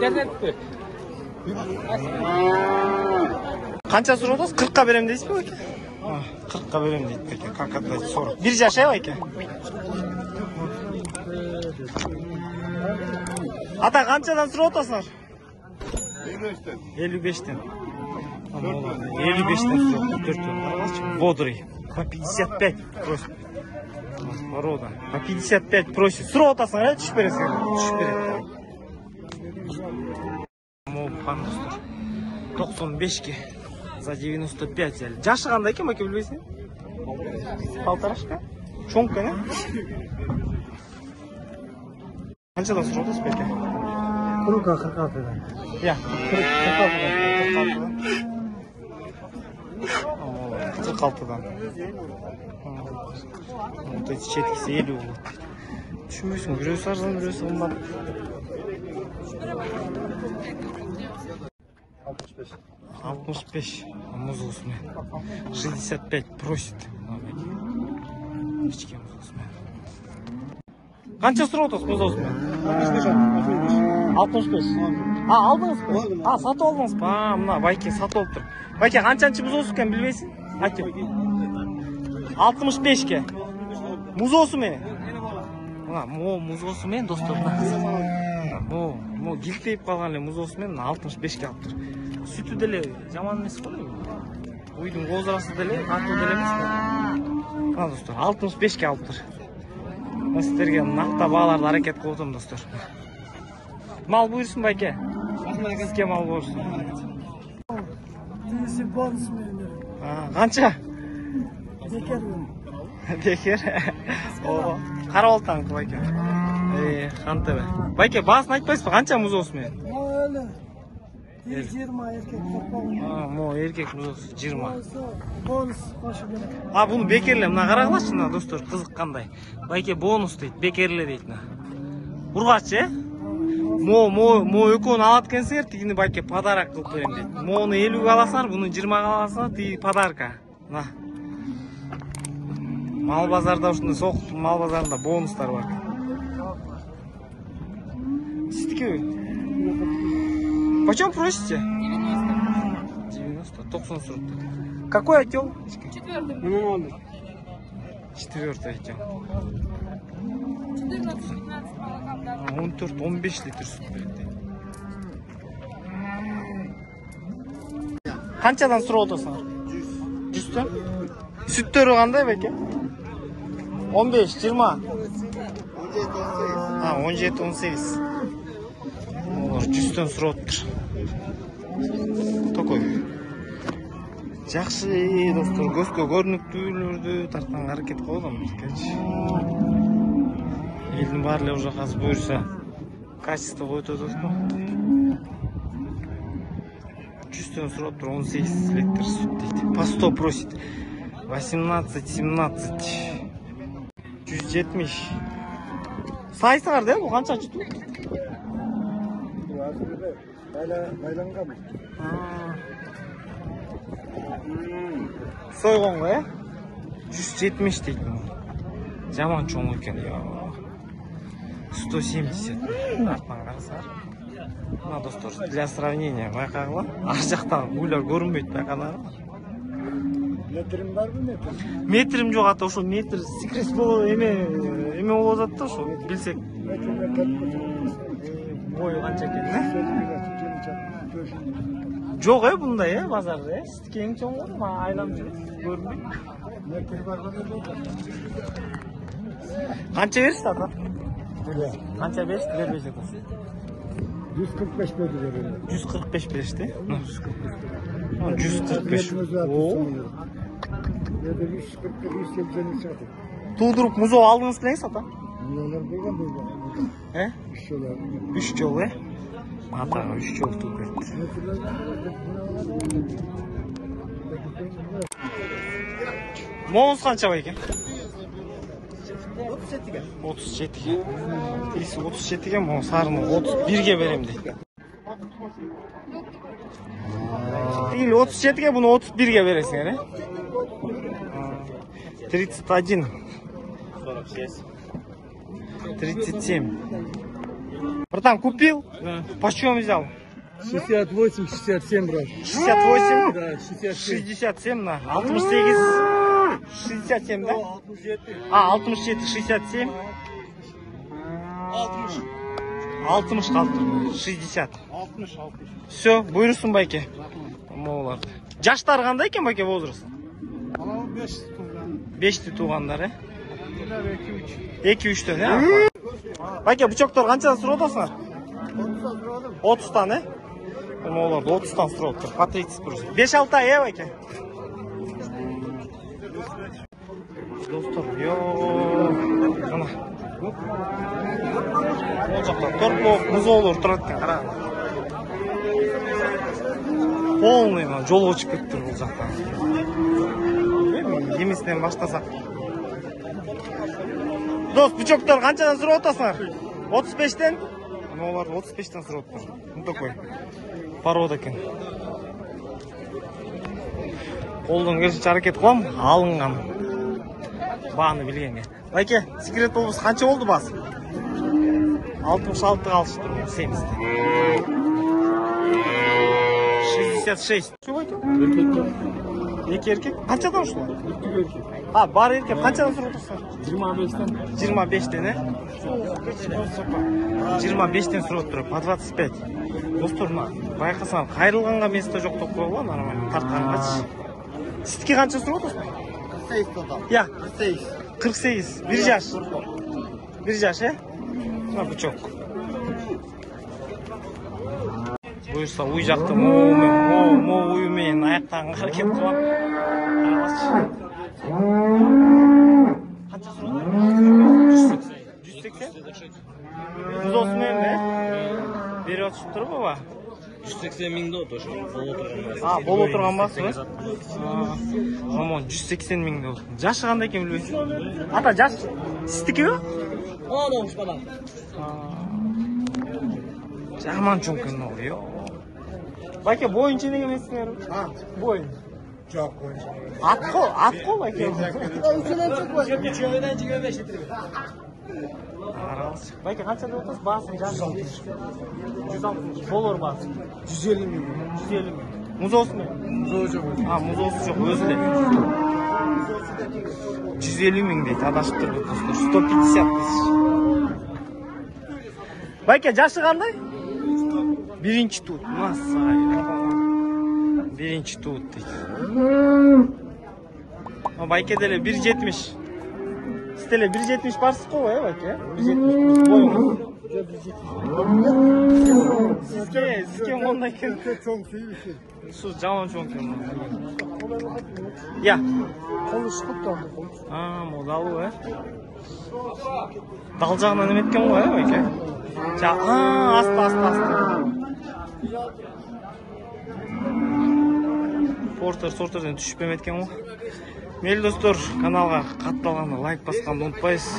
Internet. Qancha so'radingiz? 40 ga berem deysizmi aka? 40 ga berem deydi ekan. Qanqaday so'rab. Bir yashaymi aka? Ata qanchadan so'rab o'tasizlar? 55'ten. 55'ten. 55'ten so'rab 4 qarangchi. Бодрый. По 55 просит. Порода. По 55 просит. So'rab o'tasizlar, tushib berasiz. Tushib beradi. Mo'ban do'stlar. 95 ga за 95 взяли. Жашы қандай екен, мәке білбейсің? Полторашка? Чонка, не? Қаншадан сұрауыз бәке? 46'dan. Я, 46'dan. 46'dan. Вот эти четкisi 50 olur. Düşünmüyorsun, біреусі арзан, біреусі қымбат. 65 муз осымен. 65 просит. Кішке муз осымен. Қанша сұрап отырсыз муз осымен? 65. Алдыңыз ба? Сатып алдыңыз ба? Мына Байке сатып алып тұр. Байке қаншаншы муз осымен білбейсің? Айтып. 65 ке. Муз осымен. Мына муз осымен достар. Мо гилтейіп қалған муз осымен 65 ке алып тұр. Sütü dele zaman nesi oluyor mu? Uydum gozarası dele, aklı delemez mi? Ha dostlar, 65 ke alıptır. Sizlerge naqta bağlarda hareket koydum dostlar. Mal buyursun Bayke. Sizge mal buyursun. Qancha? Bekar. Qarab oltanki Bayke. Qancha be. Bayke basını aytpaysizmi? Qancha muz osmen? 20 erkek topalım. Mo erkek muz 20. Bonus qo'shib beradi. Buni bekerlar, mına qaraqlachi mına dostlar, qiziq qanday. Bayke bonus deydi, bekerlar deydi mına. Urg'achi? Mo ekoni alatkensiz, tigini Bayke pодарок qilib berem deydi. Moni 50 ga alasizlar, buni 20 ga alasizlar, tigi подарка. Na. Mal bozorda shunday so'q, mal bozorida bonuslar bor. Sizniki почем просите? 90. 90 срок. Какой отдел? 4-й. 4-й отдел. 14-15 litr süt berdi. Qanchadan so'rab o'tasizlar? 100 dan. Sütleri qanday beke? 15, 20. 17, 18. Олар 100-тен сұрап тұр. Такой. Жақсы достар, көзге көрініктүүлерді тартқан әрекет қойдым. Елдің барлығы уже қазір бұйырса качество қойды достар. 100-тен сұрап тұр, 18 литр сүт дейді. По 100 просит. 18, 17. 170. Сайсыңар да, бұл қанша жұту? Baylangan. Soyğonға, 170 дейді. Жаман чоң екен. 170. Артынан қарасар. Мына достар, для сравнения байқағыла. Ар жақтан үйлер көрінбейді байқанағы. Метрим бар мı метр? Метрим жоқ ата, ошо метр секрет болу эме болуп атат да, ошо билсек. Бою канча экен, Жоқ бұндай, базарда. Сіздікі ең чоң ғой, айлам көрінбейді. Метр бар мı? Қанша берісті ата? Қанша берісті бербейсі ата? 145 берді. 145 берішті? 145. 145. Туылдырып музо алдыңыз білеңіз ата? Миллионер болған болды. 3 жол, Атаға 3 жол туып берді. Моңыз қанша бай екен? 37'ge. 37'ge. Birisi 37'ge, моң сарыны 31'ge берем дейді. Değil 37'ge, bunu 31'ge veresin yani. 31. 37. Братан, купил? Да. Почем взял? 68, 67, брат. 68? Да, 67. 67 на 68, 67 да? 67. А, 67, 67. 60. 60 қалды, 60. 60, 60. Все, бұйырсын байке. Молар. Жаштар қандай екен байке возраст? Анау 5 туған. 5-ті туғандар, е? Бұлар 2-3. 2-3-тен, е? Байке, бұчоқтар қаншадан сұрап отырсыңар? 30-тан, е? Моларды 30-тан сұрап отыр. По 30 күріс. 5-6 ай, е, байке? Достар, Ана. Ол жақта торпоқ, мұзолыр тұрады екен, қара. Полный жол өшіп кетіп тұр бұл жақта. Емесінен баштасақ. Дос, бүчоқтар қаншадан сұрап отырсыңар? 35-тен? Олар 35-тен сұрап отыр. Ну такой. Порода екен. Қолдан керісінше әрекет қылам, алынған. Бағаны білгенге. Байке, секрет болбысы қанша болды басы? 66 қалшы тұр, 70. 66. Şu байке? Екі еркек? Қаншадан ұшылар? А, бар еркек қаншадан сұрап отырсың? 25'ten. 25-тен, е? 25-тен сұрап тұр, по 25. Достар, байқасам, қайрылғанға место жоқ деп қойып, нормально, тартқанғач. Сізге қанша сұрап отырсың? 48 total. Я, 48. 48. Bir yaş. Bir yaş, he? Ha, bu çok. Buyursa uyuyacaktı. Mo uyumayın. Ayaktan hareket kılan. Kaça sorun? 180. 180? Kız olsun evde. Beri açıp durup baba. 180 bin de o da şu. А, бол отырған басыңыз? Мамон, 180 мың болды. Жашы қандай екен білбейсің? Ата, жаш сіздікі бе? Ана olmuş bana. Жаман чоңкен ол, йо. Байке, бойын жинек емессіңер? Бойын. Çok koyun. Ат қол, байке. Байке, қанша деп отырсыз? Басың жасы? 160. Болор басың? 150 bin. 150 мың. Мұз осы ме? Muzu çok. А, мұз осы жоқ, өзі де. 150 мың дейді, адашып тұр бұл достар. 150 тысяч. Байке, жашы қандай? Бірінші туыт. Масай. Бірінші туыт дейді. Байке деле 170. Сізделе 170 барсыз қой, е, байке? 170 бойыңыз. Сізге ондай кен. Çok suyu bir şey. Су жаман чоң кен. Я. Kolu sıkıp da oldu. А, модалу, е? Дал жағынан еметкен ғой, е, байке? Асты. Портерден түшіп еметкен ғой. Мейлі достар, каналға қатталғанда лайк басқанды ұмытпайсыз.